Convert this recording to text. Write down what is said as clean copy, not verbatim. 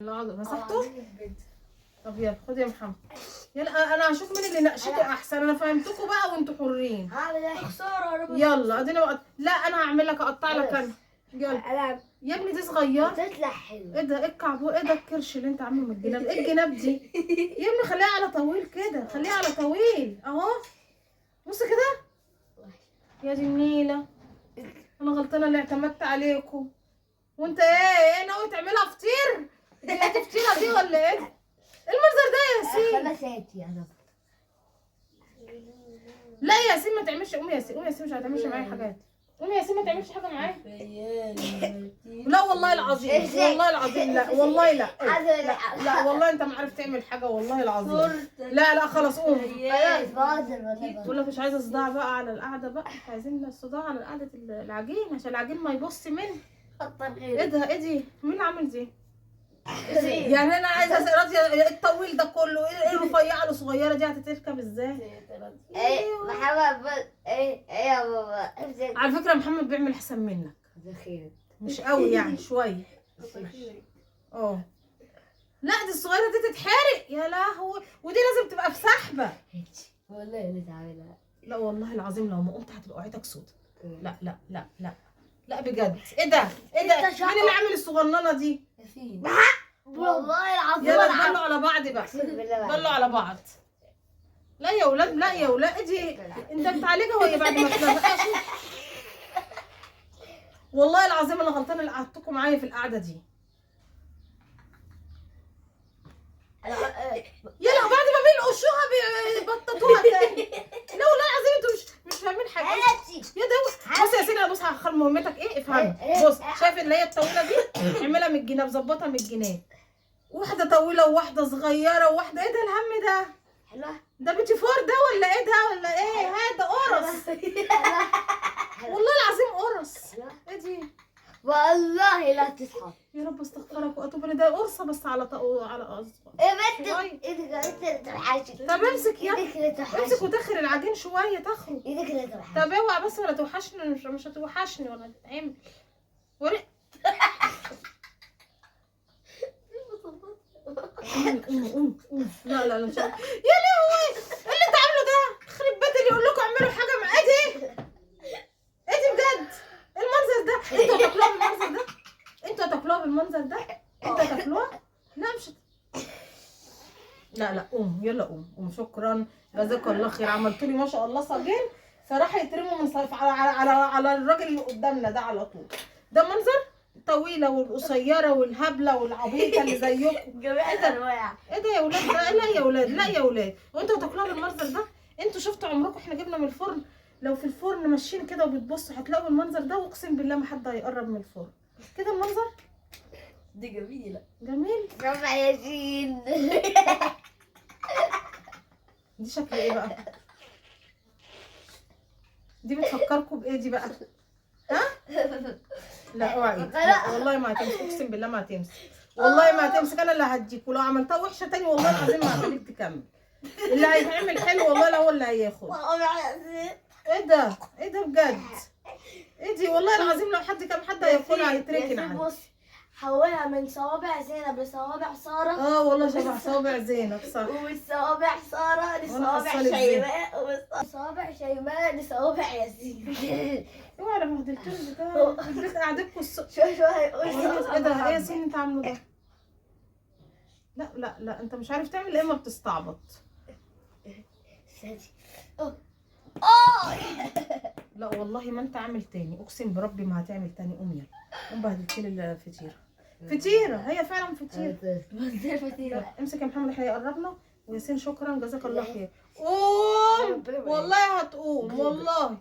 مسحته؟ طب يلا خد يا محمد. يلا انا هشوف مين اللي نقشته احسن. انا فهمتكم بقى وانتوا حرين. هعمل خساره. يلا ادينا لا انا هعمل لك اقطع لك انا. يلا يا ابني دي صغيره تطلع حلوه. ايه ده؟ ايه الكعب؟ ايه ده الكرش اللي انت عامله من الجناب؟ ايه الجناب دي يا ابني؟ خليها على طويل كده، خليها على طويل اهو. بص كده يا دي النيله. انا غلطانه اللي اعتمدت عليكم. وانت ايه ناوي تعملها فطير؟ دي فطيره دي ولا ايه؟ المنظر ده يا ياسين؟ خمساتي انا. لا يا ياسين ما تعملش. قومي يا ياسين، قومي يا ياسين، مش هتعملش معايا حاجات. قومي يا ياسين ما تعملش حاجه معايا. لا والله العظيم، والله العظيم لا، والله لا. لا والله انت ما عارف تعمل حاجه والله العظيم. لا خلاص قوم. ولا مش عايزه صداع بقى على القعده بقى. عايزين الصداع على قعده العجين عشان العجين ما يبص مني. ايه ده؟ ايه دي؟ مين اللي عامل دي؟ يعني انا عايزه راضيه الطويل ده كله، ايه الرفيعه الصغيره دي هتتركب ازاي؟ ايه محمد ايه يا بابا. على فكره محمد بيعمل احسن منك. مش قوي يعني، شويه. اه لا دي الصغيره دي تتحرق يا لهوي، ودي لازم تبقى في سحبه. والله اللي تعملها. لا والله العظيم لو ما قمت هتبقى وعيتك سودا. لا لا لا لا لا بجد. ايه ده؟ ايه ده؟ مين اللي عامل الصغننه دي؟ والله العظيم. يلا اتبلوا على بعض بقى، اتبلوا على بعض. لا يا ولاد، لا يا ولاد، دي انت بتعالجها وهي بعد ما تنفقش. والله العظيم انا غلطانه اللي قعدتكم معايا في القعده دي. يلا بعد ما بينقشوها بيبططوها تاني. لا والله العظيم انتوا مش فاهمين حاجه. يا ده بص يا سيدي، بص هخل مهمتك ايه، افهم. بص شايف اللي هي الطويله دي؟ اعملها من الجناب، ظبطها من الجناب. واحده طويله وواحده صغيره وواحده. ايه ده الهم ده؟ ده بيتي فور ده ولا ايه ده ولا ايه؟ هذا قرص. والله العظيم قرص. ايه دي؟ والله لا تصحى. يا رب استغفرك واتوب اليه. ده قرصه بس على على اصغر. ايه بنت ايدك اللي توحشني. طب امسك يا ايدك اللي توحشني. امسك وتخر العجين شويه تخرج. ايدك اللي توحشني. طب اوعى بس ولا توحشني. مش هتوحشني ولا هتتعمل. ورق قوم. لا مش يا لهوي ايه اللي انت عامله ده؟ يخرب بيت اللي يقول لكم اعملوا حاجه مع ايه دي بجد؟ ايه المنظر ده؟ انتوا هتاكلوها بالمنظر ده؟ انتوا هتاكلوها بالمنظر ده؟ انتوا هتاكلوها؟ لا مش لا قوم يلا قوم. شكرا جزاك الله خير. عملتوا لي ما شاء الله صاجين صراحه يترموا من صرف على الراجل اللي قدامنا ده على طول. ده منظر الطويله والقصيره والهبله والعبيطه اللي زيكم. جميع الانواع. ايه ده يا ولاد؟ لا يا ولاد وانتوا هتاكلوها بالمنظر ده؟ انتوا شفتوا عمركم احنا جبنا من الفرن؟ لو في الفرن ماشيين كده وبتبصوا هتلاقوا المنظر ده، واقسم بالله ما حد هيقرب من الفرن كده. المنظر دي جميله. جميل. برافو يا ياسين. دي شكل ايه بقى؟ دي بتفكركم بايه دي بقى؟ ها؟ لا اوعي. لا والله ما هتمسك، اقسم بالله ما هتمسك، والله ما هتمسك. انا اللي هديك، ولو عملتها وحشه تاني والله العظيم ما هخليك تكمل. اللي هيتعمل حلو والله هو اللي هياخد. ايه ده؟ ايه ده بجد؟ ايه دي؟ والله العظيم لو حد هياكلها هيتركن عني. بص حولها من صوابع زينب لصوابع ساره. والله شبه صوابع زينب صح. ومن صوابع ساره لصوابع شيماء، ومن صوابع شيماء لصوابع ياسين. اوعى انا بهدلتلك ده البيت قعدتكم شوي هيقول ايه ده؟ ايه يا سين انت عامله ده؟ لا انت مش عارف تعمل ايه، ما بتستعبط. لا والله ما انت عامل تاني، اقسم بربي ما هتعمل تاني. قوم يلا قوم بهدلتلي الفطيره. هي فعلا فطيره. امسك يا محمد احنا قربنا. وياسين شكرا جزاك الله خير. قوم والله هتقوم والله.